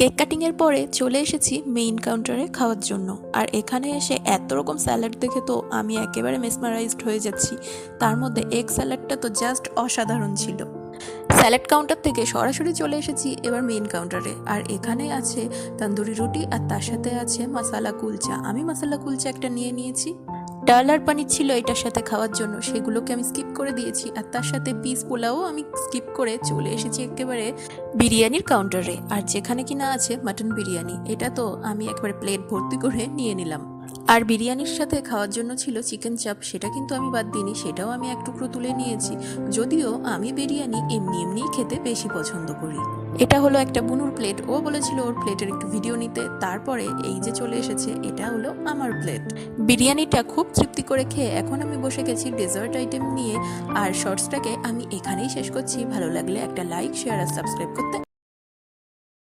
Cake cutting এর পরে চলে এসেছি মেইন কাউন্টারে খাওয়ার জন্য। আর এখানে এসে এত রকম স্যালাড দেখে তো আমি একেবারে মেসমারাইজড হয়ে যাচ্ছি। তার মধ্যে এগ স্যালাডটা তো জাস্ট অসাধারণ ছিল। স্যালাড কাউন্টার থেকে সরাসরি চলে এসেছি এবার মেইন কাউন্টারে। আর এখানে আছে তন্দুরি রুটি আর তার সাথে আছে মশালা কুলচা। আমি মশালা কুলচা একটা নিয়ে নিয়েছি। ডাল আর পানির ছিল এটার সাথে খাওয়ার জন্য, সেগুলোকে আমি স্কিপ করে দিয়েছি। আর তার সাথে পিস পোলাও আমি স্কিপ করে চলে এসেছি একেবারে বিরিয়ানির কাউন্টারে। আর যেখানে কিনা আছে মাটন বিরিয়ানি, এটা তো আমি একবারে প্লেট ভর্তি করে নিয়ে নিলাম। আর বিরিয়ানির সাথে খাওয়ার জন্য ছিল চিকেন চাপ, সেটা কিন্তু আমি বাদ দিইনি, সেটাও আমি এক টুকরো তুলে নিয়েছি। যদিও আমি বিরিয়ানি এমনি এমনিই খেতে বেশি পছন্দ করি। এটা হলো একটা বুনুর প্লেট, ও বলেছিল ওর প্লেটের একটু ভিডিও নিতে, তারপরে এই যে চলে এসেছে এটা হলো আমার প্লেট। বিরিয়ানিটা খুব তৃপ্তি করে খেয়ে এখন আমি বসে গেছি ডেজার্ট আইটেম নিয়ে। আর শর্টসটাকে আমি এখানেই শেষ করছি। ভালো লাগলে একটা লাইক, শেয়ার আর সাবস্ক্রাইব করতে